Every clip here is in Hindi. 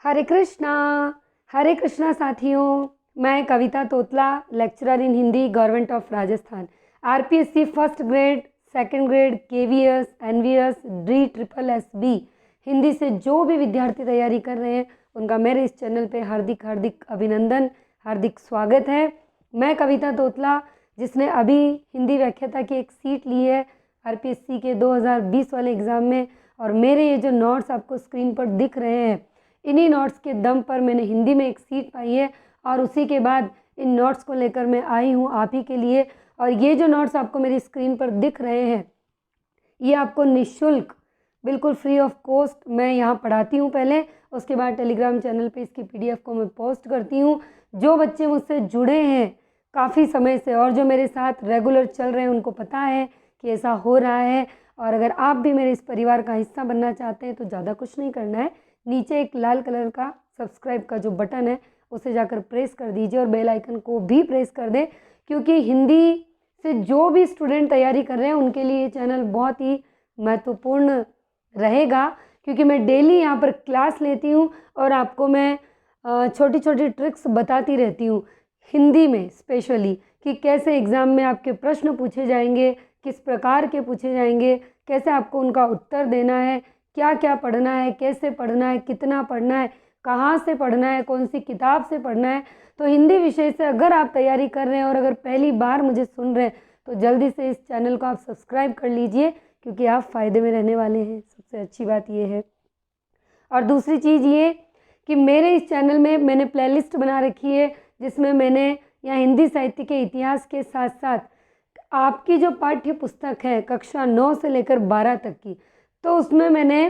हरे कृष्णा साथियों। मैं Kavita Totla, lecturer in Hindi, government of Rajasthan. RPSC first grade, second grade, KVS, NVS, D triple S B Hindi से जो भी विद्यार्थी तैयारी कर रहे हैं उनका मेरे इस चैनल पे हार्दिक हार्दिक अभिनंदन, हार्दिक स्वागत है। मैं कविता तोतला, जिसने अभी हिंदी व्याख्याता की एक सीट ली है आरपीएससी के 2020 वाले एग्ज़ाम में, और मेरे ये जो नोट्स आपको स्क्रीन पर दिख रहे हैं, इन्हीं नोट्स के दम पर मैंने हिंदी में एक सीट पाई है और उसी के बाद इन नोट्स को लेकर मैं आई हूँ आप ही के लिए। और ये जो नोट्स आपको मेरी स्क्रीन पर दिख रहे हैं, ये आपको निःशुल्क, बिल्कुल फ्री ऑफ कॉस्ट मैं यहाँ पढ़ाती हूँ पहले, उसके बाद टेलीग्राम चैनल पे इसकी पीडीएफ को मैं पोस्ट करती हूँ। जो बच्चे मुझसे जुड़े हैं काफ़ी समय से और जो मेरे साथ रेगुलर चल रहे हैं उनको पता है कि ऐसा हो रहा है। और अगर आप भी मेरे इस परिवार का हिस्सा बनना चाहते हैं तो ज़्यादा कुछ नहीं करना है, नीचे एक लाल कलर का सब्सक्राइब का जो बटन है उसे जाकर प्रेस कर दीजिए और बेल आइकन को भी प्रेस कर दें, क्योंकि हिंदी से जो भी स्टूडेंट तैयारी कर रहे हैं उनके लिए ये चैनल बहुत ही महत्वपूर्ण रहेगा, क्योंकि मैं डेली यहाँ पर क्लास लेती हूँ और आपको मैं छोटी छोटी ट्रिक्स बताती रहती हूँ हिंदी में स्पेशली, कि कैसे एग्ज़ाम में आपके प्रश्न पूछे जाएंगे, किस प्रकार के पूछे जाएंगे, कैसे आपको उनका उत्तर देना है, क्या क्या पढ़ना है, कैसे पढ़ना है, कितना पढ़ना है, कहाँ से पढ़ना है, कौन सी किताब से पढ़ना है। तो हिंदी विषय से अगर आप तैयारी कर रहे हैं और अगर पहली बार मुझे सुन रहे हैं तो जल्दी से इस चैनल को आप सब्सक्राइब कर लीजिए, क्योंकि आप फ़ायदे में रहने वाले हैं। सबसे अच्छी बात ये है। और दूसरी चीज़ ये कि मेरे इस चैनल में मैंने प्लेलिस्ट बना रखी है, जिसमें मैंने यहाँ हिंदी साहित्य के इतिहास के साथ साथ आपकी जो पाठ्य पुस्तक है कक्षा 9 से लेकर 12 तक की, तो उसमें मैंने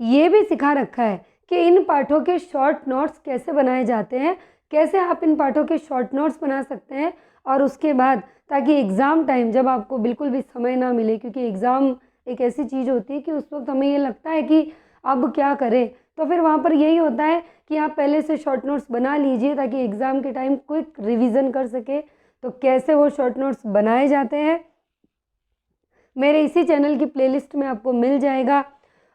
ये भी सिखा रखा है कि इन पाठों के शॉर्ट नोट्स कैसे बनाए जाते हैं, कैसे आप इन पाठों के शॉर्ट नोट्स बना सकते हैं। और उसके बाद ताकि एग्ज़ाम टाइम जब आपको बिल्कुल भी समय ना मिले, क्योंकि एग्ज़ाम एक ऐसी चीज़ होती है कि उस वक्त हमें ये लगता है कि अब क्या करें, तो फिर वहाँ पर यही होता है कि आप पहले से शॉर्ट नोट्स बना लीजिए ताकि एग्ज़ाम के टाइम क्विक रिवीजन कर सके। तो कैसे वो शॉर्ट नोट्स बनाए जाते हैं मेरे इसी चैनल की प्लेलिस्ट में आपको मिल जाएगा।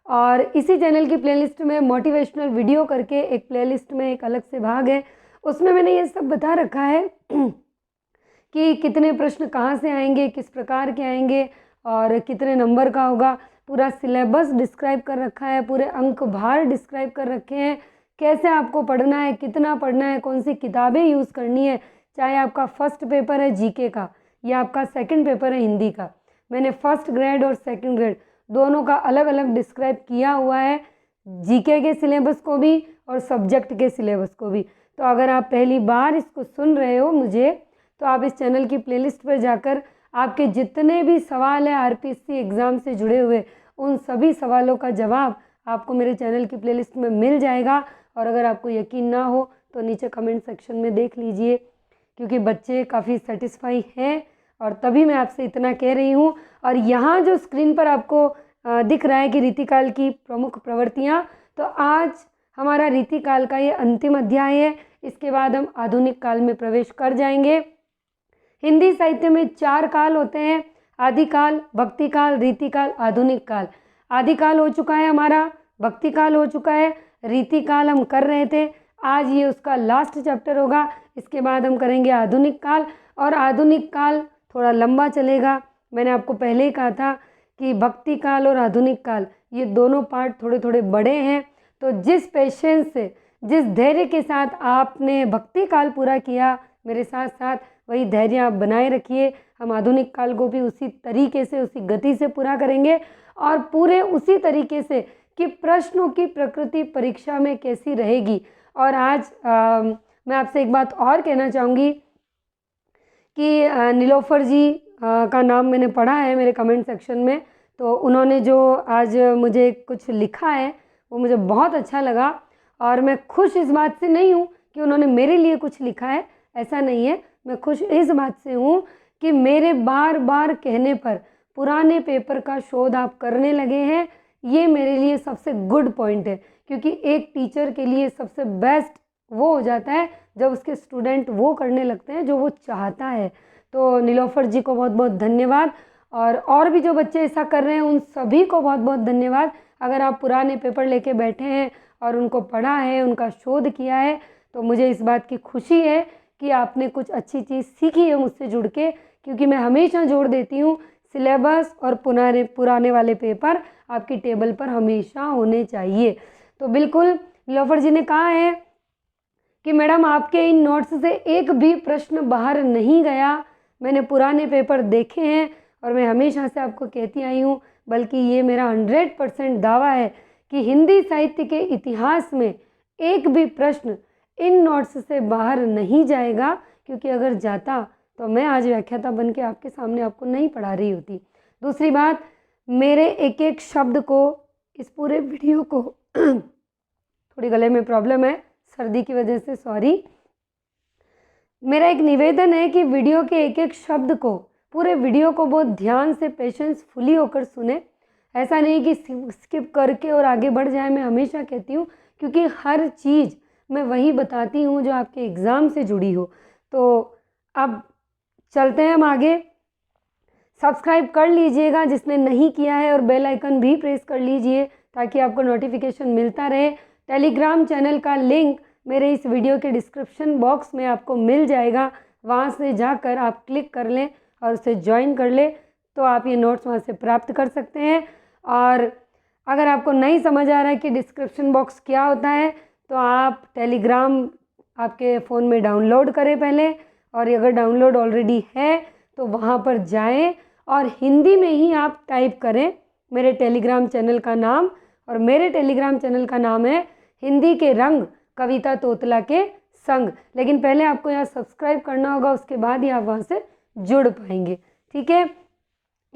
और इसी चैनल की प्लेलिस्ट में मोटिवेशनल वीडियो करके एक प्लेलिस्ट में एक अलग से भाग है, उसमें मैंने ये सब बता रखा है कि कितने प्रश्न कहाँ से आएंगे, किस प्रकार के आएंगे और कितने नंबर का होगा। पूरा सिलेबस डिस्क्राइब कर रखा है, पूरे अंक भार डिस्क्राइब कर रखे हैं, कैसे आपको पढ़ना है, कितना पढ़ना है, कौन सी किताबें यूज़ करनी है, चाहे आपका फर्स्ट पेपर है जीके का या आपका सेकंड पेपर है हिंदी का। मैंने फर्स्ट ग्रेड और सेकंड ग्रेड दोनों का अलग अलग डिस्क्राइब किया हुआ है, जीके के सिलेबस को भी और सब्जेक्ट के सिलेबस को भी। तो अगर आप पहली बार इसको सुन रहे हो मुझे, तो आप इस चैनल की प्लेलिस्ट पर जाकर आपके जितने भी सवाल हैं आरपीएससी एग्ज़ाम से जुड़े हुए, उन सभी सवालों का जवाब आपको मेरे चैनल की प्लेलिस्ट में मिल जाएगा। और अगर आपको यकीन ना हो तो नीचे कमेंट सेक्शन में देख लीजिए, क्योंकि बच्चे काफ़ी सेटिस्फाई हैं और तभी मैं आपसे इतना कह रही हूँ। और यहाँ जो स्क्रीन पर आपको दिख रहा है कि रीतिकाल की प्रमुख प्रवृत्तियाँ, तो आज हमारा रीतिकाल का ये अंतिम अध्याय है। इसके बाद हम आधुनिक काल में प्रवेश कर जाएंगे। हिंदी साहित्य में 4 काल होते हैं: आदिकाल, भक्तिकाल, रीतिकाल, आधुनिक काल। आदिकाल हो चुका है हमारा, भक्तिकाल हो चुका है, रीतिकाल हम कर रहे थे, आज ये उसका लास्ट चैप्टर होगा। इसके बाद हम करेंगे आधुनिक काल, और आधुनिक काल थोड़ा लंबा चलेगा। मैंने आपको पहले ही कहा था कि भक्ति काल और आधुनिक काल ये दोनों पार्ट थोड़े थोड़े बड़े हैं। तो जिस पेशेंस से, जिस धैर्य के साथ आपने भक्ति काल पूरा किया मेरे साथ साथ, वही धैर्य आप बनाए रखिए। हम आधुनिक काल को भी उसी तरीके से, उसी गति से पूरा करेंगे और पूरे उसी तरीके से कि प्रश्नों की प्रकृति परीक्षा में कैसी रहेगी। और आज मैं आपसे एक बात और कहना चाहूँगी कि नीलोफर जी का नाम मैंने पढ़ा है मेरे कमेंट सेक्शन में, तो उन्होंने जो आज मुझे कुछ लिखा है वो मुझे बहुत अच्छा लगा। और मैं खुश इस बात से नहीं हूँ कि उन्होंने मेरे लिए कुछ लिखा है, ऐसा नहीं है। मैं खुश इस बात से हूँ कि मेरे बार बार कहने पर पुराने पेपर का शोध आप करने लगे हैं। ये मेरे लिए सबसे गुड पॉइंट है, क्योंकि एक टीचर के लिए सबसे बेस्ट वो हो जाता है जब उसके स्टूडेंट वो करने लगते हैं जो वो चाहता है। तो नीलोफर जी को बहुत बहुत धन्यवाद, और भी जो बच्चे ऐसा कर रहे हैं उन सभी को बहुत बहुत धन्यवाद। अगर आप पुराने पेपर लेके बैठे हैं और उनको पढ़ा है, उनका शोध किया है, तो मुझे इस बात की खुशी है कि आपने कुछ अच्छी चीज़ सीखी है मुझसे जुड़ के, क्योंकि मैं हमेशा जोड़ देती हूँ सिलेबस और पुराने वाले पेपर आपकी टेबल पर हमेशा होने चाहिए। तो बिल्कुल लोफर जी ने कहा है कि मैडम आपके इन नोट्स से एक भी प्रश्न बाहर नहीं गया, मैंने पुराने पेपर देखे हैं और मैं हमेशा से आपको कहती आई हूँ, बल्कि ये मेरा 100% दावा है कि हिंदी साहित्य के इतिहास में एक भी प्रश्न इन नोट्स से बाहर नहीं जाएगा, क्योंकि अगर जाता तो मैं आज व्याख्याता बन के आपके सामने आपको नहीं पढ़ा रही होती। दूसरी बात, मेरे एक एक शब्द को, इस पूरे वीडियो को थोड़ी गले में प्रॉब्लम है सर्दी की वजह से, सॉरी। मेरा एक निवेदन है कि वीडियो के एक एक शब्द को, पूरे वीडियो को बहुत ध्यान से पेशेंसफुली होकर सुने। ऐसा नहीं कि स्किप करके और आगे बढ़ जाए, मैं हमेशा कहती हूँ, क्योंकि हर चीज़ मैं वही बताती हूँ जो आपके एग्ज़ाम से जुड़ी हो। तो अब चलते हैं हम आगे। सब्सक्राइब कर लीजिएगा जिसने नहीं किया है, और बेल आइकन भी प्रेस कर लीजिए ताकि आपको नोटिफिकेशन मिलता रहे। टेलीग्राम चैनल का लिंक मेरे इस वीडियो के डिस्क्रिप्शन बॉक्स में आपको मिल जाएगा, वहाँ से जाकर आप क्लिक कर लें और उसे ज्वाइन कर लें, तो आप ये नोट्स वहाँ से प्राप्त कर सकते हैं। और अगर आपको नहीं समझ आ रहा है कि डिस्क्रिप्शन बॉक्स क्या होता है, तो आप टेलीग्राम आपके फ़ोन में डाउनलोड करें पहले, और अगर डाउनलोड ऑलरेडी है तो वहाँ पर जाएं और हिंदी में ही आप टाइप करें मेरे टेलीग्राम चैनल का नाम, और मेरे टेलीग्राम चैनल का नाम है हिंदी के रंग कविता तोतला के संग। लेकिन पहले आपको यहाँ सब्सक्राइब करना होगा, उसके बाद ही आप वहाँ से जुड़ पाएंगे। ठीक है,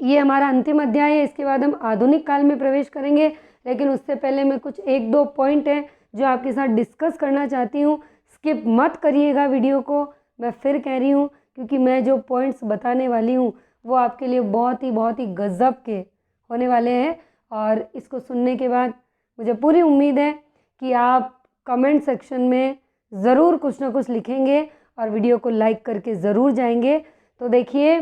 ये हमारा अंतिम अध्याय है, इसके बाद हम आधुनिक काल में प्रवेश करेंगे। लेकिन उससे पहले मैं कुछ एक दो पॉइंट हैं जो आपके साथ डिस्कस करना चाहती हूँ। स्किप मत करिएगा वीडियो को, मैं फिर कह रही हूँ, क्योंकि मैं जो पॉइंट्स बताने वाली हूँ वो आपके लिए बहुत ही गज़ब के होने वाले हैं। और इसको सुनने के बाद मुझे पूरी उम्मीद है कि आप कमेंट सेक्शन में ज़रूर कुछ ना कुछ लिखेंगे और वीडियो को लाइक करके ज़रूर जाएंगे। तो देखिए,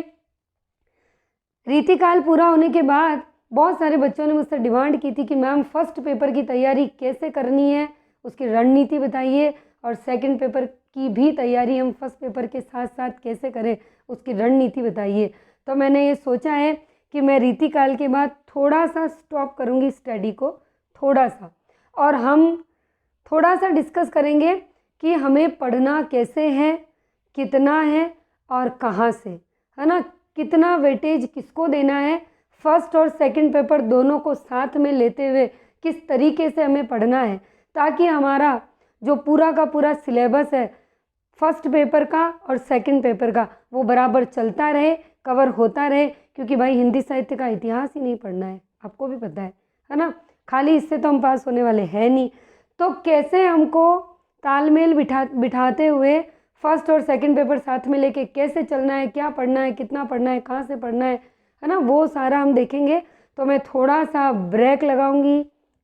रीतिकाल पूरा होने के बाद बहुत सारे बच्चों ने मुझसे डिमांड की थी कि मैम फर्स्ट पेपर की तैयारी कैसे करनी है, उसकी रणनीति बताइए, और सेकंड पेपर की भी तैयारी हम फर्स्ट पेपर के साथ साथ कैसे करें, उसकी रणनीति बताइए। तो मैंने ये सोचा है कि मैं रीतिकाल के बाद थोड़ा सा स्टॉप करूँगी स्टडी को, थोड़ा सा, और हम थोड़ा सा डिस्कस करेंगे कि हमें पढ़ना कैसे है, कितना है और कहाँ से, है ना, कितना वेटेज किसको देना है, फर्स्ट और सेकंड पेपर दोनों को साथ में लेते हुए किस तरीके से हमें पढ़ना है, ताकि हमारा जो पूरा का पूरा सिलेबस है फर्स्ट पेपर का और सेकंड पेपर का वो बराबर चलता रहे, कवर होता रहे। क्योंकि भाई हिंदी साहित्य का इतिहास ही नहीं पढ़ना है, आपको भी पता है ना, खाली इससे तो हम पास होने वाले हैं नहीं। तो कैसे हमको तालमेल बिठाते हुए फर्स्ट और सेकंड पेपर साथ में लेके कैसे चलना है, क्या पढ़ना है, कितना पढ़ना है, कहाँ से पढ़ना है ना, वो सारा हम देखेंगे। तो मैं थोड़ा सा ब्रेक लगाऊंगी,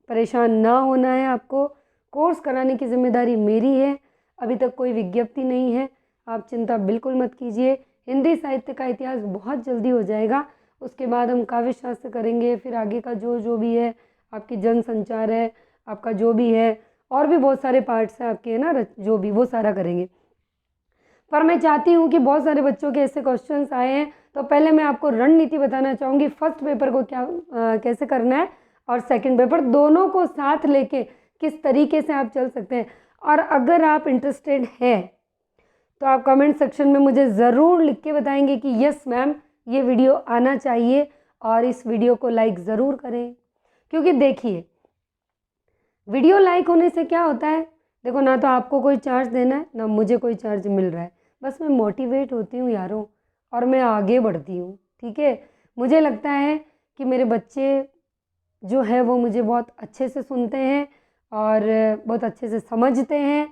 परेशान ना होना है आपको, कोर्स कराने की जिम्मेदारी मेरी है, अभी तक कोई विज्ञप्ति नहीं है, आप चिंता बिल्कुल मत कीजिए। हिंदी साहित्य का इतिहास बहुत जल्दी हो जाएगा, उसके बाद हम काव्य शास्त्र करेंगे, फिर आगे का जो भी है, आपकी जनसंचार है, आपका जो भी है, और भी बहुत सारे पार्ट्स हैं आपके, है ना, जो भी, वो सारा करेंगे। पर मैं चाहती हूँ कि बहुत सारे बच्चों के ऐसे क्वेश्चंस आए हैं, तो पहले मैं आपको रणनीति बताना चाहूँगी फर्स्ट पेपर को कैसे करना है, और सेकंड पेपर दोनों को साथ लेके किस तरीके से आप चल सकते हैं। और अगर आप इंटरेस्टेड हैं तो आप कमेंट सेक्शन में मुझे ज़रूर लिख के बताएंगे कि यस मैम ये वीडियो आना चाहिए, और इस वीडियो को लाइक ज़रूर करें। क्योंकि देखिए, वीडियो लाइक होने से क्या होता है, देखो, ना तो आपको कोई चार्ज देना है, ना मुझे कोई चार्ज मिल रहा है, बस मैं मोटिवेट होती हूँ यारों, और मैं आगे बढ़ती हूँ। ठीक है, मुझे लगता है कि मेरे बच्चे जो है वो मुझे बहुत अच्छे से सुनते हैं और बहुत अच्छे से समझते हैं,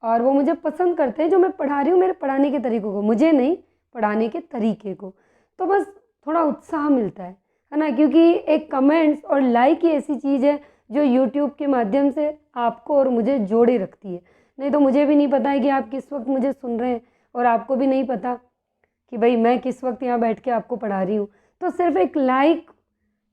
और वो मुझे पसंद करते हैं जो मैं पढ़ा रही हूँ, मेरे पढ़ाने के तरीक़ों को, मुझे नहीं, पढ़ाने के तरीके को। तो बस थोड़ा उत्साह मिलता है ना, क्योंकि एक कमेंट्स और लाइक ही ऐसी चीज़ है जो यूट्यूब के माध्यम से आपको और मुझे जोड़े रखती है। नहीं तो मुझे भी नहीं पता है कि आप किस वक्त मुझे सुन रहे हैं, और आपको भी नहीं पता कि भाई मैं किस वक्त यहाँ बैठ के आपको पढ़ा रही हूँ। तो सिर्फ एक लाइक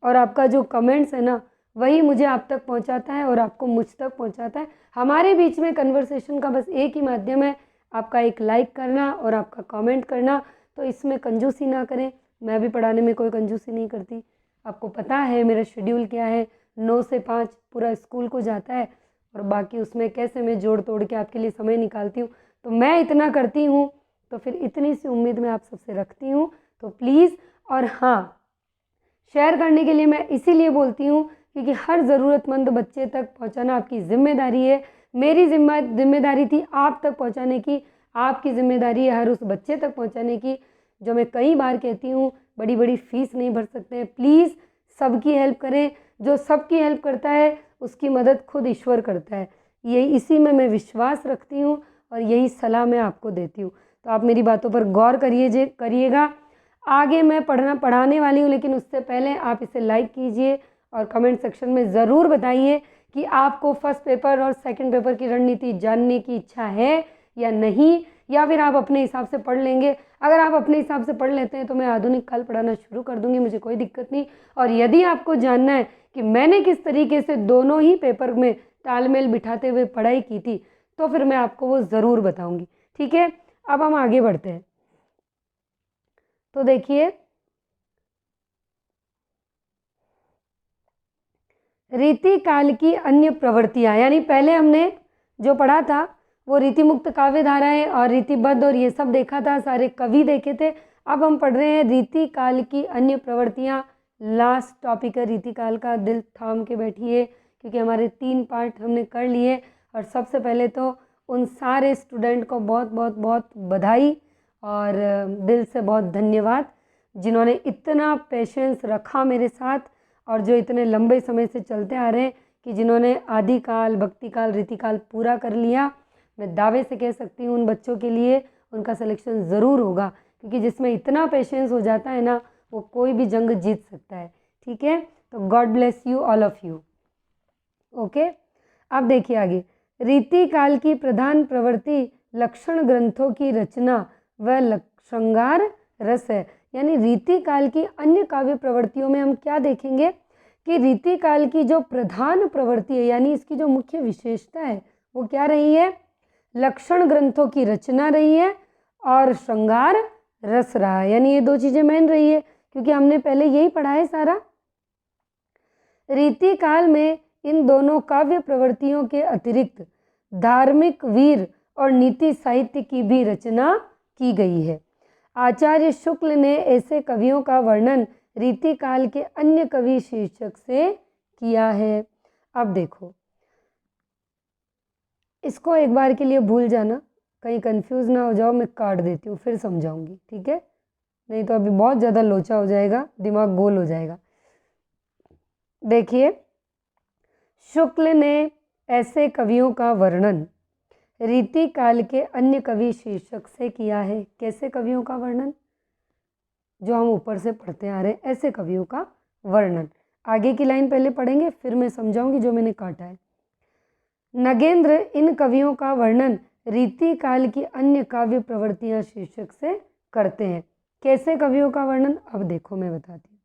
और आपका जो कमेंट्स है ना, वही मुझे आप तक पहुंचाता है और आपको मुझ तक पहुंचाता है। हमारे बीच में कन्वर्सेशन का बस एक ही माध्यम है, आपका एक लाइक करना और आपका कमेंट करना। तो इसमें कंजूसी ना करें, मैं भी पढ़ाने में कोई कंजूसी नहीं करती। आपको पता है मेरा शेड्यूल क्या है, 9 से 5 पूरा स्कूल को जाता है और बाकी उसमें कैसे मैं जोड़ तोड़ के आपके लिए समय निकालती हूँ। तो मैं इतना करती हूँ तो फिर इतनी सी उम्मीद मैं आप सबसे रखती हूँ। तो प्लीज़, और हाँ, शेयर करने के लिए मैं इसीलिए बोलती हूँ क्योंकि हर ज़रूरतमंद बच्चे तक पहुँचाना आपकी ज़िम्मेदारी है। मेरी जिम्मेदारी थी आप तक पहुँचाने की, आपकी ज़िम्मेदारी है हर उस बच्चे तक पहुँचाने की। जो मैं कई बार कहती हूँ, बड़ी बड़ी फ़ीस नहीं भर सकते हैं, प्लीज़ सबकी हेल्प करें। जो सबकी हेल्प करता है उसकी मदद खुद ईश्वर करता है, ये इसी में मैं विश्वास रखती हूँ और यही सलाह मैं आपको देती हूँ। तो आप मेरी बातों पर गौर करिएगा। आगे मैं पढ़ाने वाली हूँ, लेकिन उससे पहले आप इसे लाइक कीजिए और कमेंट सेक्शन में ज़रूर बताइए कि आपको फर्स्ट पेपर और सेकंड पेपर की रणनीति जानने की इच्छा है या नहीं, या फिर आप अपने हिसाब से पढ़ लेंगे। अगर आप अपने हिसाब से पढ़ लेते हैं तो मैं आधुनिक काल पढ़ाना शुरू कर दूंगी, मुझे कोई दिक्कत नहीं। और यदि आपको जानना है कि मैंने किस तरीके से दोनों ही पेपर में तालमेल बिठाते हुए पढ़ाई की थी, तो फिर मैं आपको वो ज़रूर बताऊँगी। ठीक है, अब हम आगे बढ़ते हैं। तो देखिए, रीति काल की अन्य प्रवृत्तियाँ, यानी पहले हमने जो पढ़ा था वो रीति मुक्त काव्य धाराएं और रीतिबद्ध और ये सब देखा था, सारे कवि देखे थे। अब हम पढ़ रहे हैं रीति काल की अन्य प्रवृत्तियाँ। लास्ट टॉपिक है रीति काल का, दिल थाम के बैठिए क्योंकि हमारे 3 पार्ट हमने कर लिए। और सबसे पहले तो उन सारे स्टूडेंट को बहुत बहुत बहुत बधाई और दिल से बहुत धन्यवाद जिन्होंने इतना पेशेंस रखा मेरे साथ और जो इतने लंबे समय से चलते आ रहे हैं, कि जिन्होंने आदिकाल, भक्तिकाल, रीतिकाल पूरा कर लिया। मैं दावे से कह सकती हूँ उन बच्चों के लिए उनका सिलेक्शन ज़रूर होगा, क्योंकि जिसमें इतना पेशेंस हो जाता है ना, वो कोई भी जंग जीत सकता है। ठीक है, तो God bless you all of you. Okay, अब देखिए आगे। रीति काल की प्रधान प्रवृत्ति लक्षण ग्रंथों की रचना व श्रृंगार रस है। यानी रीति काल की अन्य काव्य प्रवृत्तियों में हम क्या देखेंगे कि रीति काल की जो प्रधान प्रवृत्ति है, यानी इसकी जो मुख्य विशेषता है, वो क्या रही है? लक्षण ग्रंथों की रचना रही है और श्रृंगार रस रहा है। यानी ये 2 चीज़ें मेन रही है, क्योंकि हमने पहले यही पढ़ा है सारा। रीति काल में इन दोनों काव्य प्रवृत्तियों के अतिरिक्त धार्मिक, वीर और नीति साहित्य की भी रचना की गई है। आचार्य शुक्ल ने ऐसे कवियों का वर्णन रीति काल के अन्य कवि शीर्षक से किया है। अब देखो, इसको एक बार के लिए भूल जाना, कहीं कंफ्यूज ना हो जाओ, मैं काट देती हूँ फिर समझाऊंगी। ठीक है, नहीं तो अभी बहुत ज़्यादा लोचा हो जाएगा, दिमाग गोल हो जाएगा। देखिए, शुक्ल ने ऐसे कवियों का वर्णन रीति काल के अन्य कवि शीर्षक से किया है। कैसे कवियों का वर्णन? जो हम ऊपर से पढ़ते आ रहे हैं, ऐसे कवियों का वर्णन। आगे की लाइन पहले पढ़ेंगे, फिर मैं समझाऊंगी जो मैंने काटा है। नगेंद्र इन कवियों का वर्णन रीति काल की अन्य काव्य प्रवृत्तियां शीर्षक से करते हैं। कैसे कवियों का वर्णन? अब देखो मैं बताती हूँ।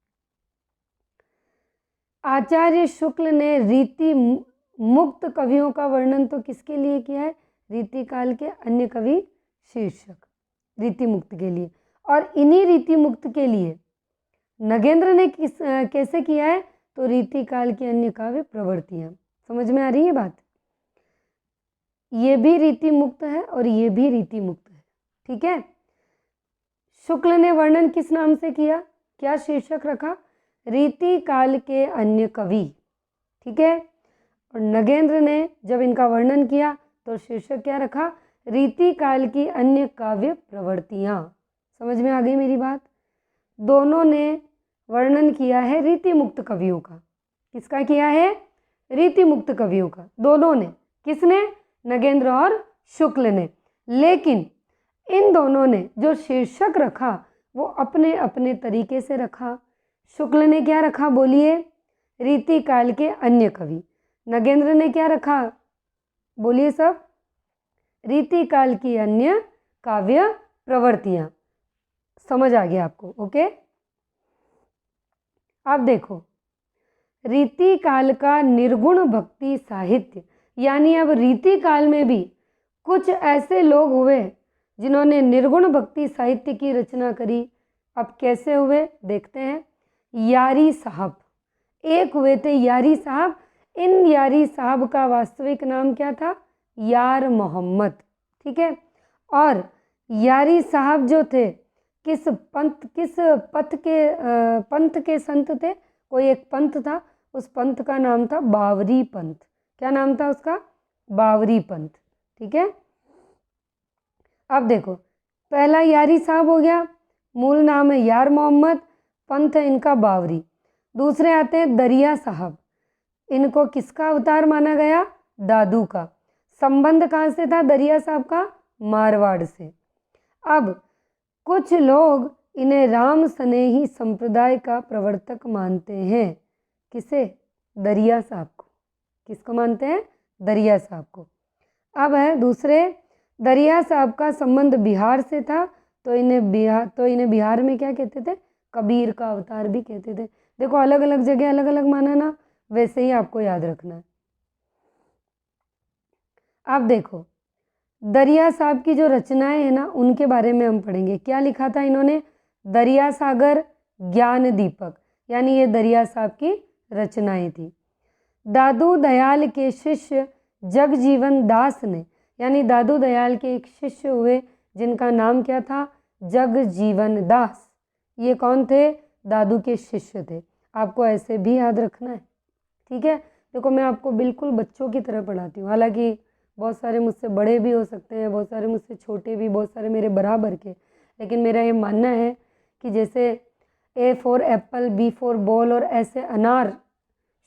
आचार्य शुक्ल ने रीति मुक्त कवियों का वर्णन तो किसके लिए किया है? रीति काल के अन्य कवि शीर्षक, रीति मुक्त के लिए। और इन्हीं रीति मुक्त के लिए नगेंद्र ने कैसे किया है? तो रीति काल की अन्य काव्य प्रवृत्तियां। समझ में आ रही है बात? ये भी रीति मुक्त है और ये भी रीति मुक्त है। ठीक है, शुक्ल ने वर्णन किस नाम से किया? क्या शीर्षक रखा? रीति काल के अन्य कवि। ठीक है, और नगेंद्र ने जब इनका वर्णन किया तो शीर्षक क्या रखा? रीति काल की अन्य काव्य प्रवृत्तियां। समझ में आ गई मेरी बात? दोनों ने वर्णन किया है रीति मुक्त कवियों का। किसका किया है? रीति मुक्त कवियों का। दोनों ने। किसने? नगेंद्र और शुक्ल ने। लेकिन इन दोनों ने जो शीर्षक रखा वो अपने अपने तरीके से रखा। शुक्ल ने क्या रखा? बोलिए। रीति काल के अन्य कवि। नगेंद्र ने क्या रखा? बोलिए सब। रीति काल की अन्य काव्य प्रवृत्तियां। समझ आ गया आपको? ओके, अब देखो, रीति काल का निर्गुण भक्ति साहित्य, यानी अब रीति काल में भी कुछ ऐसे लोग हुए जिन्होंने निर्गुण भक्ति साहित्य की रचना करी। अब कैसे हुए देखते हैं। यारी साहब एक हुए थे, यारी साहब। इन यारी साहब का वास्तविक नाम क्या था? यार मोहम्मद। ठीक है। और यारी साहब जो थे किस पंथ के संत थे? कोई एक पंथ था, उस पंथ का नाम था बावरी पंथ। क्या नाम था उसका? बावरी पंथ। ठीक है। अब देखो, पहला यारी साहब हो गया, मूल नाम है यार मोहम्मद, पंथ है इनका बावरी। दूसरे आते हैं दरिया साहब। इनको किसका अवतार माना गया? दादू का। संबंध कहाँ से था दरिया साहब का? मारवाड़ से। अब कुछ लोग इन्हें राम स्नेही संप्रदाय का प्रवर्तक मानते हैं। किसे? दरिया साहब को। किसको मानते हैं? दरिया साहब को। अब है दूसरे, दरिया साहब का संबंध बिहार से था, तो इन्हें बिहार में क्या कहते थे? कबीर का अवतार भी कहते थे। देखो, अलग अलग जगह अलग अलग माना ना, वैसे ही आपको याद रखना है। अब देखो, दरिया साहब की जो रचनाएं हैं ना, उनके बारे में हम पढ़ेंगे। क्या लिखा था इन्होंने? दरिया सागर ज्ञान दीपक, यानी ये दरिया साहब की रचनाएं थी। दादू दयाल के शिष्य जगजीवन दास ने, यानी दादू दयाल के एक शिष्य हुए जिनका नाम क्या था? जगजीवन दास। ये कौन थे? दादू के शिष्य थे। आपको ऐसे भी याद रखना है। ठीक है। देखो, मैं आपको बिल्कुल बच्चों की तरह पढ़ाती हूँ। हालांकि बहुत सारे मुझसे बड़े भी हो सकते हैं, बहुत सारे मुझसे छोटे भी, बहुत सारे मेरे बराबर के, लेकिन मेरा ये मानना है कि जैसे A for apple, B for ball और ऐसे अनार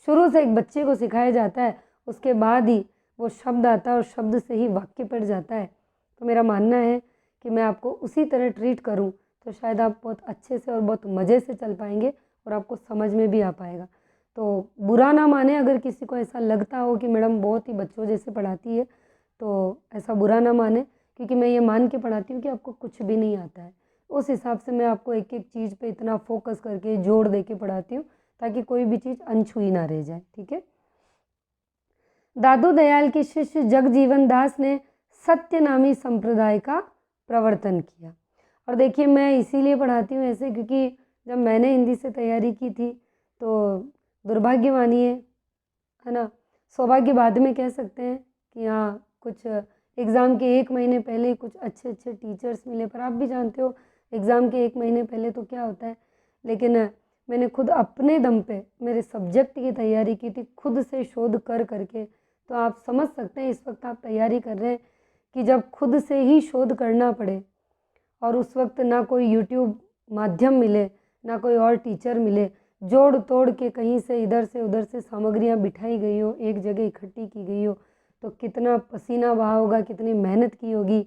शुरू से एक बच्चे को सिखाया जाता है, उसके बाद ही वो शब्द आता है और शब्द से ही वाक्य पढ़ जाता है। तो मेरा मानना है कि मैं आपको उसी तरह ट्रीट करूं तो शायद आप बहुत अच्छे से और बहुत मज़े से चल पाएंगे और आपको समझ में भी आ पाएगा। तो बुरा ना माने अगर किसी को ऐसा लगता हो कि मैडम बहुत ही बच्चों जैसे पढ़ाती है, तो ऐसा बुरा ना माने, क्योंकि मैं ये मान के पढ़ाती हूँ कि आपको कुछ भी नहीं आता है। उस हिसाब से मैं आपको एक एक चीज़ पे इतना फोकस करके जोड़ दे के पढ़ाती हूँ ताकि कोई भी चीज़ अनछुई ना रह जाए। ठीक है। दादू दयाल के शिष्य जगजीवन दास ने सत्य नामी संप्रदाय का प्रवर्तन किया। और देखिए, मैं इसीलिए पढ़ाती हूँ ऐसे, क्योंकि जब मैंने हिंदी से तैयारी की थी तो दुर्भाग्य मानिए, है ना, सौभाग्य बाद में कह सकते हैं कि हाँ, कुछ एग्ज़ाम के 1 महीने पहले कुछ अच्छे अच्छे टीचर्स मिले। पर आप भी जानते हो एग्ज़ाम के 1 महीने पहले तो क्या होता है। लेकिन मैंने खुद अपने दम पे मेरे सब्जेक्ट की तैयारी की थी, खुद से शोध कर करके। तो आप समझ सकते हैं इस वक्त आप तैयारी कर रहे हैं कि जब खुद से ही शोध करना पड़े और उस वक्त ना कोई यूट्यूब माध्यम मिले, ना कोई और टीचर मिले, जोड़ तोड़ के कहीं से इधर से उधर से सामग्रियाँ बिठाई गई हो, एक जगह इकट्ठी की गई हो, तो कितना पसीना बहा होगा, कितनी मेहनत की होगी।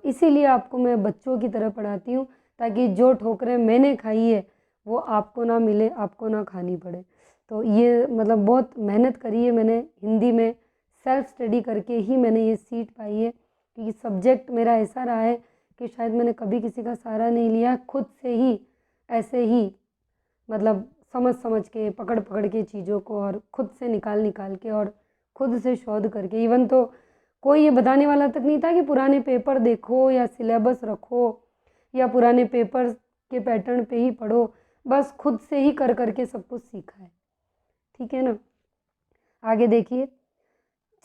इसीलिए आपको मैं बच्चों की तरह पढ़ाती हूँ ताकि जो ठोकरें मैंने खाई है वो आपको ना मिले, आपको ना खानी पड़े। तो ये मतलब बहुत मेहनत करी है मैंने हिंदी में, सेल्फ स्टडी करके ही मैंने ये सीट पाई है, क्योंकि सब्जेक्ट मेरा ऐसा रहा है कि शायद मैंने कभी किसी का सहारा नहीं लिया, खुद से ही ऐसे ही मतलब समझ समझ के, पकड़ पकड़ के चीज़ों को और खुद से निकाल निकाल के और खुद से शोध करके। इवन तो कोई ये बताने वाला तक नहीं था कि पुराने पेपर देखो या सिलेबस रखो या पुराने पेपर के पैटर्न पे ही पढ़ो, बस खुद से ही कर करके सब कुछ सीखा है। ठीक है ना। आगे देखिए,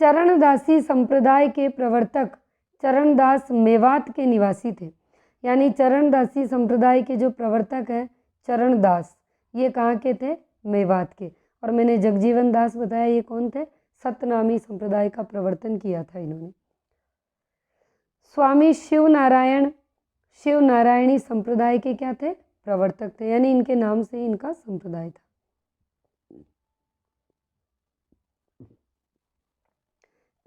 चरणदासी संप्रदाय के प्रवर्तक चरणदास मेवात के निवासी थे। यानी चरणदासी संप्रदाय के जो प्रवर्तक हैं चरणदास, ये कहाँ के थे? मेवात के। और मैंने जगजीवन दास बताया, ये कौन थे? सतनामी संप्रदाय का प्रवर्तन किया था इन्होंने। स्वामी शिव नारायणी संप्रदाय के क्या थे? प्रवर्तक थे, यानी इनके नाम से ही इनका संप्रदाय था।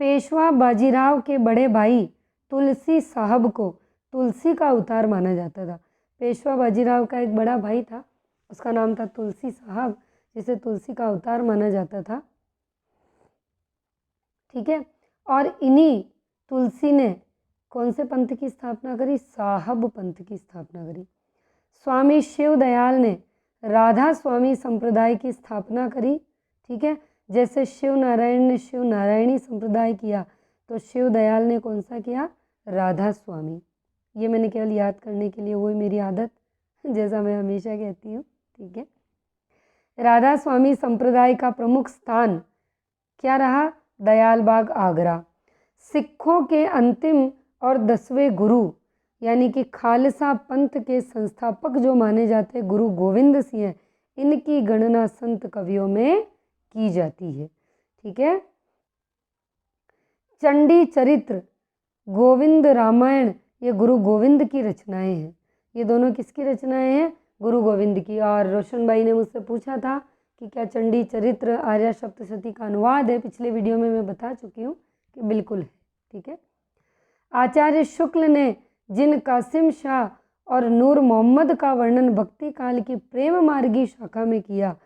पेशवा बाजीराव के बड़े भाई तुलसी साहब को तुलसी का अवतार माना जाता था। पेशवा बाजीराव का एक बड़ा भाई था, उसका नाम था तुलसी साहब, जिसे तुलसी का अवतार माना जाता था। ठीक है। और इन्हीं तुलसी ने कौन से पंथ की स्थापना करी? साहब पंथ की स्थापना करी। स्वामी शिव दयाल ने राधा स्वामी संप्रदाय की स्थापना करी। ठीक है, जैसे शिव नारायण ने शिव नारायणी संप्रदाय किया, तो शिव दयाल ने कौन सा किया? राधा स्वामी। ये मैंने केवल याद करने के लिए, वही मेरी आदत, जैसा मैं हमेशा कहती हूँ। ठीक है, राधा स्वामी संप्रदाय का प्रमुख स्थान क्या रहा? दयाल बाग, आगरा। सिखों के अंतिम और 10वें गुरु यानी कि खालसा पंथ के संस्थापक जो माने जाते गुरु गोविंद सिंह हैं, इनकी गणना संत कवियों में की जाती है। ठीक है, चंडी चरित्र, गोविंद रामायण, ये गुरु गोविंद की रचनाएं हैं। ये दोनों किसकी रचनाएं हैं? गुरु गोविंद की। और रोशन भाई ने मुझसे पूछा था कि क्या चंडी चरित्र आर्या सप्तशती का अनुवाद है? पिछले वीडियो में मैं बता चुकी हूँ कि बिल्कुल है। ठीक है, आचार्य शुक्ल ने जिन कासिम शाह और नूर मोहम्मद का वर्णन भक्ति काल की प्रेम मार्गी शाखा में किया,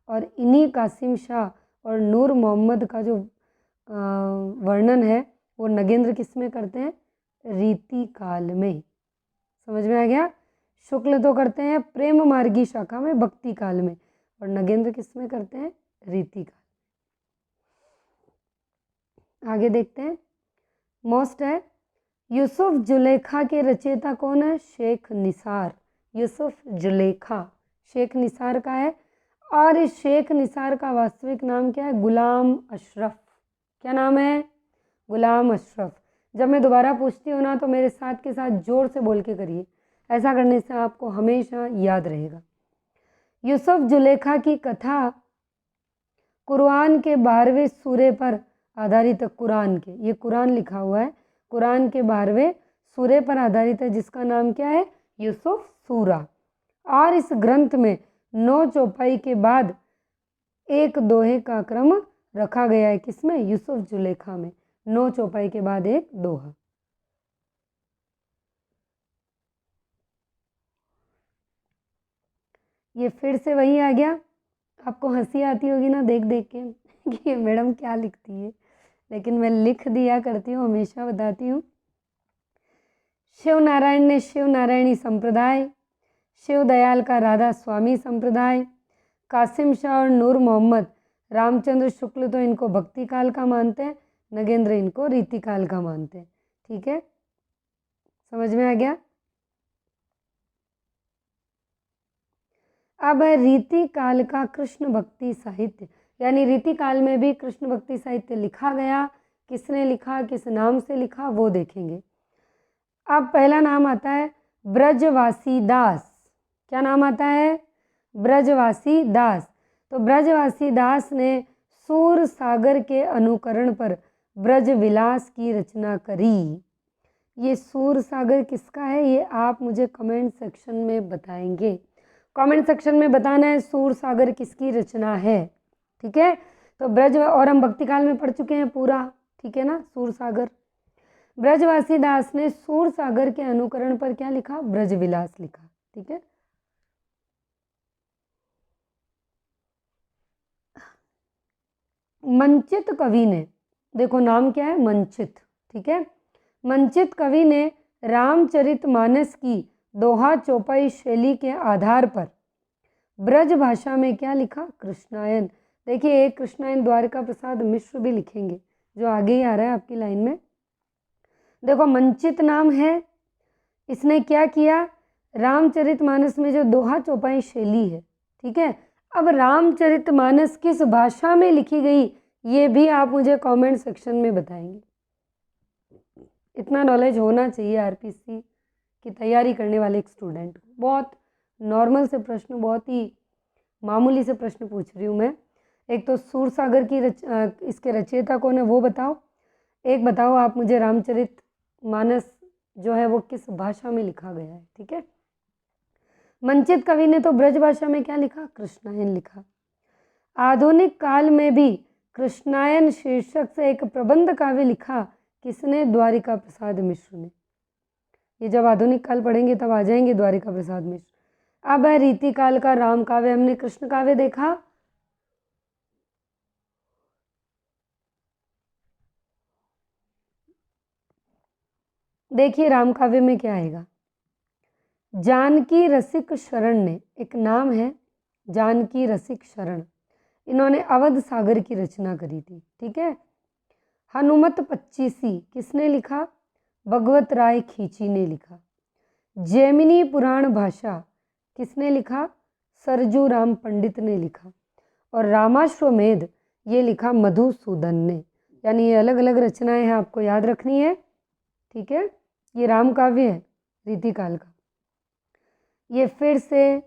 और इन्हीं कासिम शाह और नूर मोहम्मद का जो वर्णन है वो नगेंद्र किस में करते हैं? रीति काल में। समझ में आ गया? शुक्ल तो करते हैं प्रेम मार्गी शाखा में भक्ति काल में, और नगेंद्र किस में करते हैं? रीति काल। आगे देखते हैं। मोस्ट है यूसुफ जुलेखा के रचयिता कौन है? शेख निसार। यूसुफ जुलेखा शेख निसार का है, और इस शेख निसार का वास्तविक नाम क्या है? गुलाम अशरफ। क्या नाम है? गुलाम अशरफ। जब मैं दोबारा पूछती हूँ ना, तो मेरे साथ के साथ जोर से बोल के करिए, ऐसा करने से आपको हमेशा याद रहेगा। यूसुफ जुलेखा की कथा कुरान के 12वें सूरे पर आधारित है। कुरान के, ये कुरान लिखा हुआ है, कुरान के 12वें सूरे पर आधारित है, जिसका नाम क्या है? यूसुफ सूरा। और इस ग्रंथ में 9 चौपाई के बाद एक दोहे का क्रम रखा गया है। किसमें? यूसुफ जुलेखा में। 9 चौपाई के बाद एक दोहा। ये फिर से वही आ गया। आपको हंसी आती होगी ना देख देख के कि ये मैडम क्या लिखती है, लेकिन मैं लिख दिया करती हूँ, हमेशा बताती हूँ। शिव नारायण ने शिव नारायणी संप्रदाय, शिव दयाल का राधा स्वामी संप्रदाय, कासिम शाह और नूर मोहम्मद, रामचंद्र शुक्ल तो इनको भक्ति काल का मानते हैं, नगेंद्र इनको रीति काल का मानते हैं। ठीक है, समझ में आ गया? अब रीति काल का कृष्ण भक्ति साहित्य, यानी रीति काल में भी कृष्ण भक्ति साहित्य लिखा गया। किसने लिखा, किस नाम से लिखा, वो देखेंगे। अब पहला नाम आता है ब्रजवासी दास। क्या नाम आता है? ब्रजवासी दास। तो ब्रजवासी दास ने सूर सागर के अनुकरण पर ब्रज विलास की रचना करी। ये सूर सागर किसका है? ये आप मुझे कमेंट सेक्शन में बताएंगे। कमेंट सेक्शन में बताना है सूर सागर किसकी रचना है। ठीक है, तो ब्रज, और हम भक्ति काल में पढ़ चुके हैं पूरा। ठीक है ना, सूर सागर। ब्रजवासी दास ने सूर सागर के अनुकरण पर क्या लिखा? ब्रज विलास लिखा। ठीक है, मंचित कवि ने, देखो नाम क्या है? मंचित। ठीक है, मंचित कवि ने रामचरितमानस की दोहा चौपाई शैली के आधार पर ब्रज भाषा में क्या लिखा? कृष्णायन। देखिए, एक कृष्णायन द्वारिका प्रसाद मिश्र भी लिखेंगे, जो आगे ही आ रहा है आपकी लाइन में। देखो, मंचित नाम है, इसने क्या किया? रामचरितमानस में जो दोहा चौपाई शैली है, ठीक है, अब रामचरितमानस किस भाषा में लिखी गई, ये भी आप मुझे कमेंट सेक्शन में बताएंगे। इतना नॉलेज होना चाहिए आरपीसी की तैयारी करने वाले एक स्टूडेंट को। बहुत नॉर्मल से प्रश्न, बहुत ही मामूली से प्रश्न पूछ रही हूँ मैं। एक तो सूर सागर की इसके रचयिता कौन है वो बताओ, एक बताओ आप मुझे रामचरितमानस जो है वो किस भाषा में लिखा गया है। ठीक है, मंचित कवि ने तो ब्रज भाषा में क्या लिखा? कृष्णायन लिखा। आधुनिक काल में भी कृष्णायन शीर्षक से एक प्रबंध काव्य लिखा। किसने? द्वारिका प्रसाद मिश्र ने। ये जब आधुनिक काल पढ़ेंगे तब आ जाएंगे द्वारिका प्रसाद मिश्र। अब है रीति काल का राम काव्य। हमने कृष्ण काव्य देखा, देखिए राम काव्य में क्या आएगा। जानकी रसिक शरण ने, एक नाम है, जानकी रसिक शरण, इन्होंने अवध सागर की रचना करी थी। ठीक है। हनुमत पच्चीसी किसने लिखा? भगवत राय खींची ने लिखा। जैमिनी पुराण भाषा किसने लिखा? सरजू राम पंडित ने लिखा। और रामाश्वमेध ये लिखा मधुसूदन ने। यानी ये अलग अलग रचनाएं हैं, आपको याद रखनी है। ठीक है। ये राम काव्य है रीतिकाल का। ये फिर से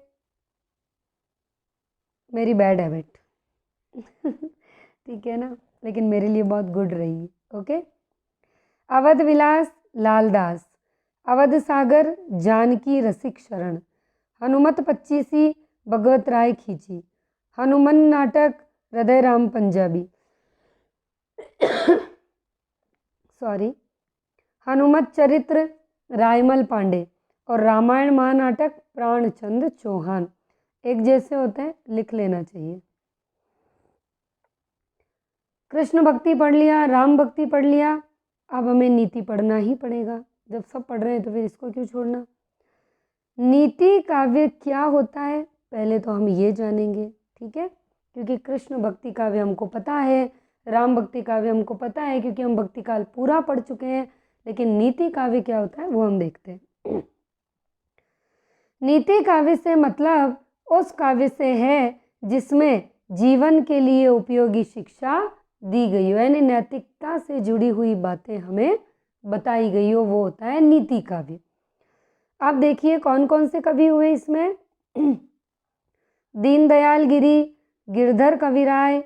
मेरी बैड हैबिट ठीक है ना, लेकिन मेरे लिए बहुत गुड रही। ओके। अवध विलास लालदास, अवध सागर जानकी रसिक शरण, हनुमत पच्चीसी भगवत राय खींची, हनुमान नाटक हृदय राम पंजाबी सॉरी, हनुमत चरित्र रायमल पांडे और रामायण महानाटक प्राणचंद चौहान। एक जैसे होते हैं, लिख लेना चाहिए। कृष्ण भक्ति पढ़ लिया, राम भक्ति पढ़ लिया, अब हमें नीति पढ़ना ही पड़ेगा। जब सब पढ़ रहे हैं तो फिर इसको क्यों छोड़ना। नीति काव्य क्या होता है पहले तो हम ये जानेंगे। ठीक है। क्योंकि कृष्ण भक्ति काव्य हमको पता है, राम भक्ति काव्य हमको पता है क्योंकि हम भक्ति काल पूरा पढ़ चुके हैं, लेकिन नीति काव्य क्या होता है वो हम देखते हैं। नीति काव्य से मतलब उस काव्य से है जिसमें जीवन के लिए उपयोगी शिक्षा दी गई हो, यानी नैतिकता से जुड़ी हुई बातें हमें बताई गई हो, वो होता है नीति काव्य। आप देखिए कौन कौन से कवि हुए इसमें। दीनदयाल गिरी, गिरधर कविराय,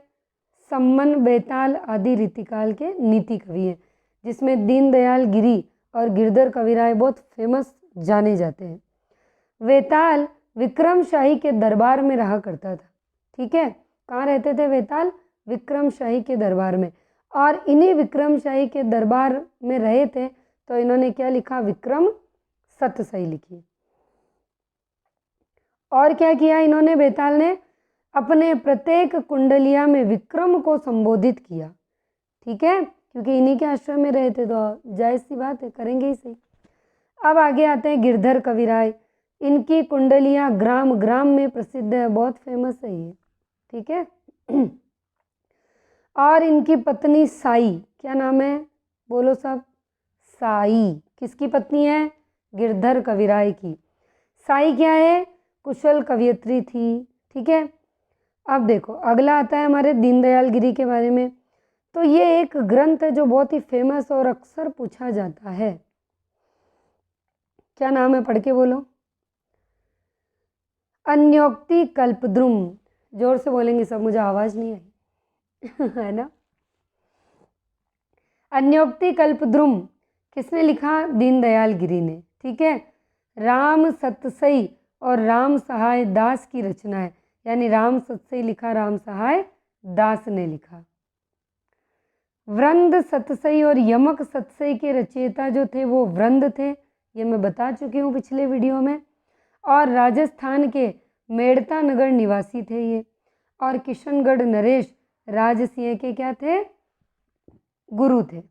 सम्मन बेताल आदि रीतिकाल के नीति कवि हैं, जिसमें दीनदयाल गिरी और गिरधर कविराय बहुत फेमस जाने जाते हैं। वेताल विक्रमशाही के दरबार में रहा करता था। ठीक है। कहाँ रहते थे वेताल? विक्रमशाही के दरबार में। और इन्हीं विक्रमशाही के दरबार में रहे थे तो इन्होंने क्या लिखा? विक्रम सतसई लिखी। और क्या किया इन्होंने? बेताल ने अपने प्रत्येक कुंडलिया में विक्रम को संबोधित किया। ठीक है। क्योंकि इन्हीं के आश्रम में रहे थे तो जायज़ सी बात है, करेंगे ही सही। अब आगे आते हैं गिरधर कविराय। इनकी कुंडलियाँ ग्राम ग्राम में प्रसिद्ध है, बहुत फेमस है ये। ठीक है। और इनकी पत्नी साई, क्या नाम है बोलो सब? साई किसकी पत्नी है? गिरधर कविराय की। साई क्या है? कुशल कवयित्री थी। ठीक है। अब देखो अगला आता है हमारे दीनदयाल गिरी के बारे में। तो ये एक ग्रंथ है जो बहुत ही फेमस और अक्सर पूछा जाता है। क्या नाम है? पढ़ के बोलो। अन्योक्ति कल्पद्रुम। जोर से बोलेंगे सब, मुझे आवाज नहीं आई है ना। अन्योक्ति कल्पद्रुम किसने लिखा? दीनदयाल गिरी ने। ठीक है। राम सतसई और राम सहाय दास की रचना है, यानी राम सतसई लिखा, राम सहाय दास ने लिखा। वृंद सतसई और यमक सतसई के रचयिता जो थे वो वृंद थे, ये मैं बता चुकी हूँ पिछले वीडियो में। और राजस्थान के मेड़ता नगर निवासी थे ये। और किशनगढ़ नरेश राजसिंह के क्या थे? गुरु थे।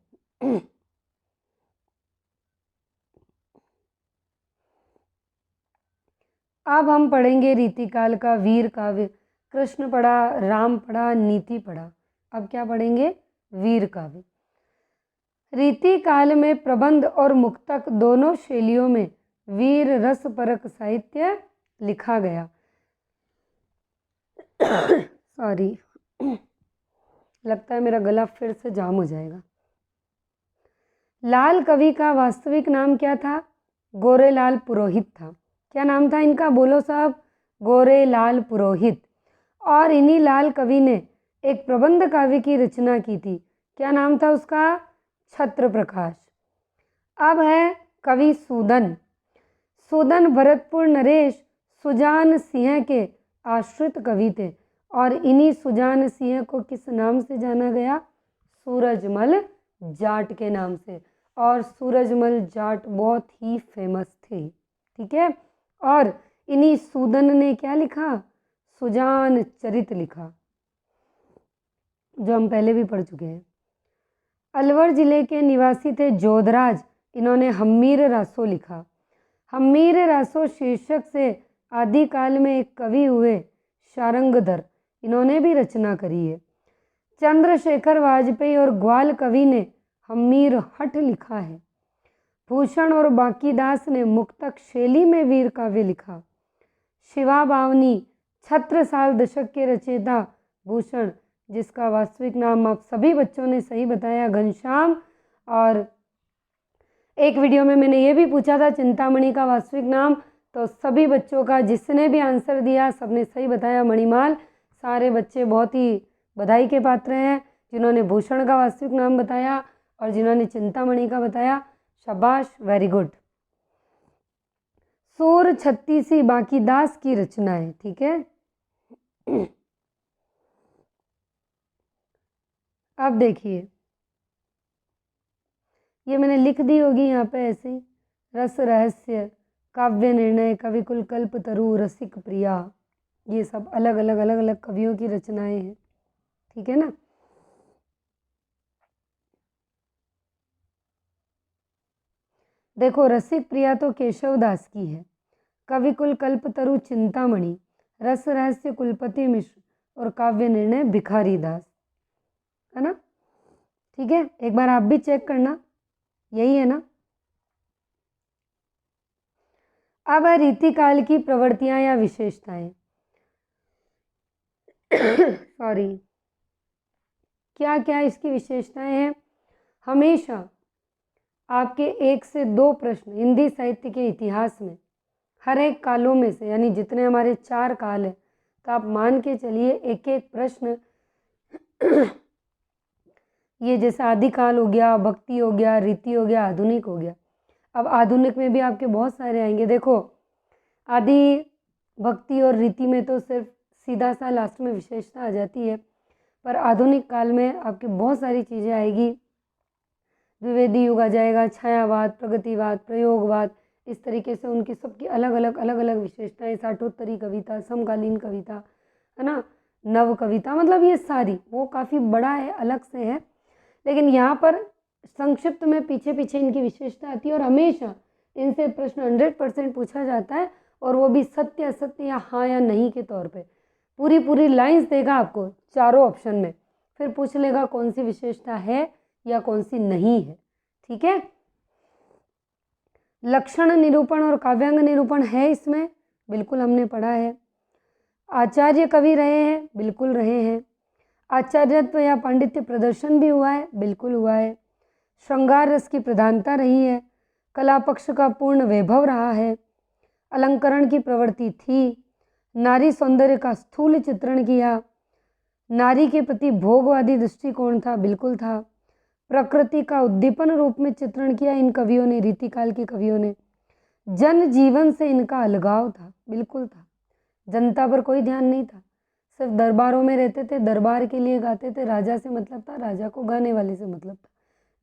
अब हम पढ़ेंगे रीतिकाल का वीर काव्य। कृष्ण पढ़ा, राम पढ़ा, नीति पढ़ा, अब क्या पढ़ेंगे? वीर काव्य। रीतिकाल में प्रबंध और मुक्तक दोनों शैलियों में वीर रस परक साहित्य लिखा गया। सॉरी लगता है मेरा गला फिर से जाम हो जाएगा। लाल कवि का वास्तविक नाम क्या था? गोरेलाल पुरोहित था। क्या नाम था इनका? बोलो साहब। गोरेलाल पुरोहित। और इन्हीं लाल कवि ने एक प्रबंध काव्य की रचना की थी। क्या नाम था उसका? छत्र प्रकाश। अब है कवि सूदन। सूदन भरतपुर नरेश सुजान सिंह के आश्रित कवि थे और इन्हीं सुजान सिंह को किस नाम से जाना गया? सूरजमल जाट के नाम से। और सूरजमल जाट बहुत ही फेमस थे। ठीक है। और इन्हीं सूदन ने क्या लिखा? सुजान चरित लिखा, जो हम पहले भी पढ़ चुके हैं। अलवर जिले के निवासी थे जोधराज, इन्होंने हम्मीर रासो लिखा। हम्मीर रासो शीर्षक से आदिकाल में एक कवि हुए शारंगधर, इन्होंने भी रचना करी है। चंद्रशेखर वाजपेयी और ग्वाल कवि ने हमीर हठ लिखा है। भूषण और बांकीदास ने मुक्तक शैली में वीर काव्य लिखा। शिवा बावनी छत्रसाल दशक के रचयिता भूषण, जिसका वास्तविक नाम आप सभी बच्चों ने सही बताया, घनश्याम। और एक वीडियो में मैंने ये भी पूछा था चिंतामणि का वास्तविक नाम, तो सभी बच्चों का जिसने भी आंसर दिया सबने सही बताया, मणिमाल। सारे बच्चे बहुत ही बधाई के पात्र हैं, जिन्होंने भूषण का वास्तविक नाम बताया और जिन्होंने चिंतामणि का बताया। शाबाश, वेरी गुड। सूर छत्तीसी बांकीदास की रचना है, ठीक है। अब देखिए, ये मैंने लिख दी होगी यहाँ पे ऐसे ही, रस रहस्य, काव्य निर्णय, कविकुल कल्प तरु, रसिक प्रिया, ये सब अलग अलग कवियों की रचनाएं हैं, ठीक है ना। देखो, रसिक प्रिया तो केशव दास की है, कविकुल कल्प तरु चिंतामणि, रस रहस्य कुलपति मिश्र और काव्य निर्णय भिखारी दास, है ना। ठीक है, एक बार आप भी चेक करना, यही है ना। अब रीतिकाल की प्रवृत्तियां या विशेषताएं सॉरी, क्या क्या इसकी विशेषताएं हैं। हमेशा आपके 1 से 2 प्रश्न हिंदी साहित्य के इतिहास में हर एक कालों में से, यानी जितने हमारे 4 काल हैं, तो आप मान के चलिए एक एक प्रश्न ये जैसे आदिकाल हो गया, भक्ति हो गया, रीति हो गया, आधुनिक हो गया। अब आधुनिक में भी आपके बहुत सारे आएंगे। देखो, आदि भक्ति और रीति में तो सिर्फ सीधा सा लास्ट में विशेषता आ जाती है, पर आधुनिक काल में आपके बहुत सारी चीज़ें आएगी। द्विवेदी युग आ जाएगा, छायावाद, प्रगतिवाद, प्रयोगवाद, इस तरीके से उनकी सबकी अलग अलग विशेषताएं, साठोत्तरी कविता, समकालीन कविता, है ना, नव कविता, मतलब ये सारी, वो काफ़ी बड़ा है, अलग से है। लेकिन यहाँ पर संक्षिप्त में पीछे पीछे इनकी विशेषता आती है और हमेशा इनसे प्रश्न 100% पूछा जाता है, और वो भी सत्य असत्य या हाँ या नहीं के तौर पे। पूरी लाइंस देगा आपको चारों ऑप्शन में, फिर पूछ लेगा कौन सी विशेषता है या कौन सी नहीं है, ठीक है। लक्षण निरूपण और काव्यांग निरूपण है इसमें, बिल्कुल हमने पढ़ा है। आचार्य कवि रहे हैं, बिल्कुल रहे हैं। आचार्यत्व या पांडित्य प्रदर्शन भी हुआ है, बिल्कुल हुआ है। श्रृंगार रस की प्रधानता रही है, कला पक्ष का पूर्ण वैभव रहा है, अलंकरण की प्रवृत्ति थी, नारी सौंदर्य का स्थूल चित्रण किया, नारी के प्रति भोगवादी दृष्टिकोण था, बिल्कुल था। प्रकृति का उद्दीपन रूप में चित्रण किया इन कवियों ने, रीतिकाल के कवियों ने। जन जीवन से इनका अलगाव था, बिल्कुल था। जनता पर कोई ध्यान नहीं था, सिर्फ दरबारों में रहते थे, दरबार के लिए गाते थे, राजा से मतलब था, राजा को गाने वाले से मतलब था।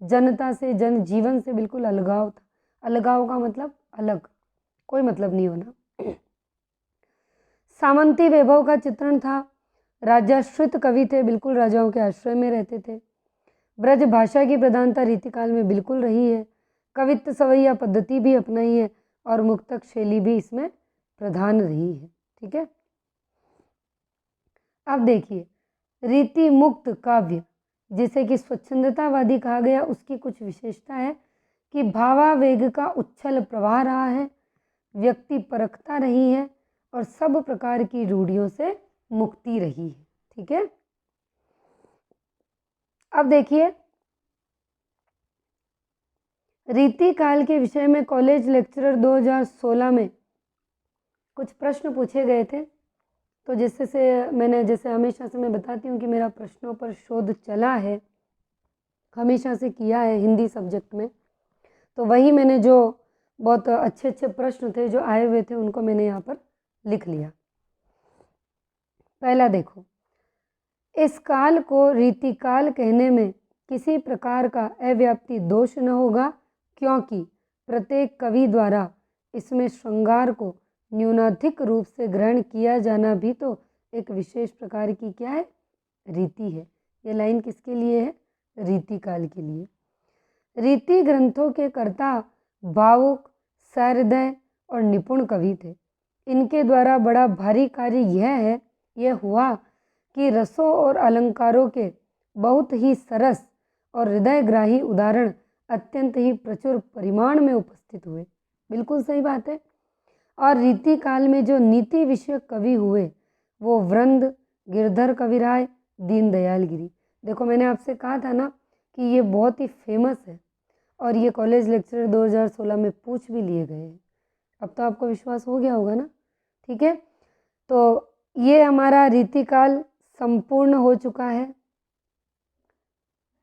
जनता से, जन जीवन से बिल्कुल अलगाव था। अलगाव का मतलब अलग, कोई मतलब नहीं होना। सामंती वैभव का चित्रण था, राजाश्रित कवि थे, बिल्कुल राजाओं के आश्रय में रहते थे। ब्रज भाषा की प्रधानता रीतिकाल में बिल्कुल रही है, कवित्व सवैया पद्धति भी अपनाई है और मुक्तक शैली भी इसमें प्रधान रही है, ठीक है। अब देखिए, रीति मुक्त काव्य जिसे कि स्वच्छंदतावादी कहा गया, उसकी कुछ विशेषता है कि भावावेग का उच्छल प्रवाह रहा है, व्यक्ति परखता रही है और सब प्रकार की रूढ़ियों से मुक्ति रही है, ठीक है। अब देखिए, रीतिकाल के विषय में कॉलेज लेक्चरर 2016 में कुछ प्रश्न पूछे गए थे, तो जिससे से मैंने, जैसे हमेशा से मैं बताती हूँ कि मेरा प्रश्नों पर शोध चला है, हमेशा से किया है हिंदी सब्जेक्ट में, तो वही मैंने जो बहुत अच्छे अच्छे प्रश्न थे जो आए हुए थे उनको मैंने यहाँ पर लिख लिया। पहला देखो, इस काल को रीतिकाल कहने में किसी प्रकार का अव्याप्ति दोष न होगा, क्योंकि प्रत्येक कवि द्वारा इसमें श्रृंगार को न्यूनाधिक रूप से ग्रहण किया जाना भी तो एक विशेष प्रकार की क्या है, रीति है। ये लाइन किसके लिए है, रीतिकाल के लिए। रीति ग्रंथों के कर्ता भावुक, सहृदय और निपुण कवि थे। इनके द्वारा बड़ा भारी कार्य यह है ये हुआ कि रसों और अलंकारों के बहुत ही सरस और हृदयग्राही उदाहरण अत्यंत ही प्रचुर परिमाण में उपस्थित हुए। बिल्कुल सही बात है। और रीति काल में जो नीति विषयक कवि हुए वो वृंद, गिरधर कविराय, दीनदयाल गिरी। देखो मैंने आपसे कहा था ना कि ये बहुत ही फेमस है और ये कॉलेज लेक्चरर 2016 में पूछ भी लिए गए हैं। अब तो आपको विश्वास हो गया होगा ना। ठीक है, तो ये हमारा रीतिकाल संपूर्ण हो चुका है।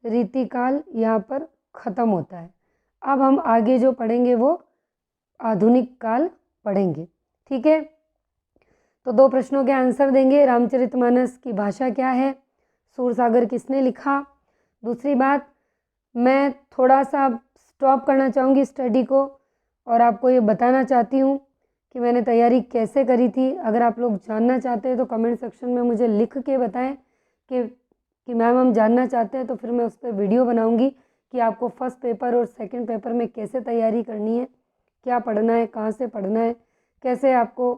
रीतिकाल यहाँ पर ख़त्म होता है। अब हम आगे जो पढ़ेंगे वो आधुनिक काल पढ़ेंगे। ठीक है, तो 2 प्रश्नों के आंसर देंगे। रामचरितमानस की भाषा क्या है, सूरसागर किसने लिखा। दूसरी बात, मैं थोड़ा सा स्टॉप करना चाहूँगी स्टडी को और आपको ये बताना चाहती हूँ कि मैंने तैयारी कैसे करी थी। अगर आप लोग जानना चाहते हैं तो कमेंट सेक्शन में मुझे लिख के बताएं कि मैम हम जानना चाहते हैं, तो फिर मैं उस पर वीडियो बनाऊँगी कि आपको फर्स्ट पेपर और सेकंड पेपर में कैसे तैयारी करनी है, क्या पढ़ना है, कहाँ से पढ़ना है, कैसे आपको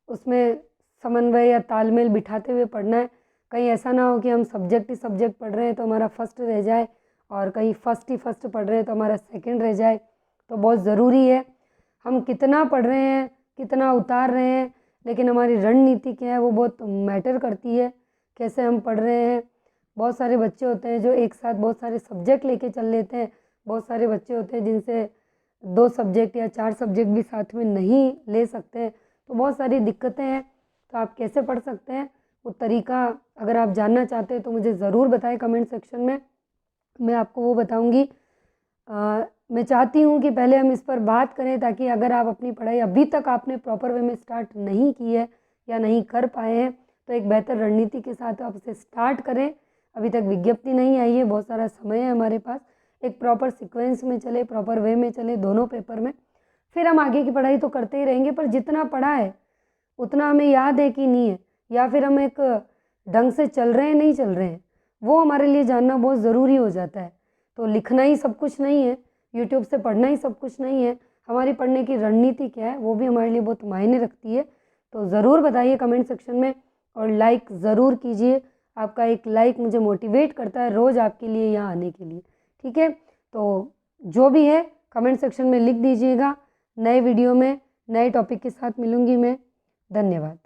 उसमें समन्वय या तालमेल बिठाते हुए पढ़ना है। कहीं ऐसा ना हो कि हम सब्जेक्ट ही सब्जेक्ट पढ़ रहे हैं तो हमारा फर्स्ट रह जाए और कहीं फर्स्ट ही फर्स्ट पढ़ रहे हैं तो हमारा सेकंड रह जाए। तो बहुत ज़रूरी है हम कितना पढ़ रहे हैं, कितना उतार रहे हैं, लेकिन हमारी रणनीति क्या है वो बहुत मैटर करती है, कैसे हम पढ़ रहे हैं। बहुत सारे बच्चे होते हैं जो एक साथ बहुत सारे सब्जेक्ट लेके चल लेते हैं, बहुत सारे बच्चे होते हैं जिनसे 2 सब्जेक्ट या 4 सब्जेक्ट भी साथ में नहीं ले सकते हैं, तो बहुत सारी दिक्कतें हैं। तो आप कैसे पढ़ सकते हैं वो तरीका अगर आप जानना चाहते हैं तो मुझे ज़रूर बताएं कमेंट सेक्शन में, मैं आपको वो बताऊंगी। मैं चाहती हूँ कि पहले हम इस पर बात करें ताकि अगर आप अपनी पढ़ाई अभी तक आपने प्रॉपर वे में स्टार्ट नहीं की है या नहीं कर पाए हैं तो एक बेहतर रणनीति के साथ आप इसे स्टार्ट करें। अभी तक विज्ञप्ति नहीं आई है, बहुत सारा समय है हमारे पास, एक प्रॉपर सीक्वेंस में चले, प्रॉपर वे में चले दोनों पेपर में, फिर हम आगे की पढ़ाई तो करते ही रहेंगे। पर जितना पढ़ा है उतना हमें याद है कि नहीं है, या फिर हम एक ढंग से चल रहे हैं नहीं चल रहे हैं, वो हमारे लिए जानना बहुत ज़रूरी हो जाता है। तो लिखना ही सब कुछ नहीं है, यूट्यूब से पढ़ना ही सब कुछ नहीं है, हमारी पढ़ने की रणनीति क्या है वो भी हमारे लिए बहुत मायने रखती है। तो ज़रूर बताइए कमेंट सेक्शन में और लाइक ज़रूर कीजिए। आपका एक लाइक मुझे मोटिवेट करता है रोज़ आपके लिए यहाँ आने के लिए। ठीक है, तो जो भी है कमेंट सेक्शन में लिख दीजिएगा। नए वीडियो में नए टॉपिक के साथ मिलूँगी मैं। धन्यवाद।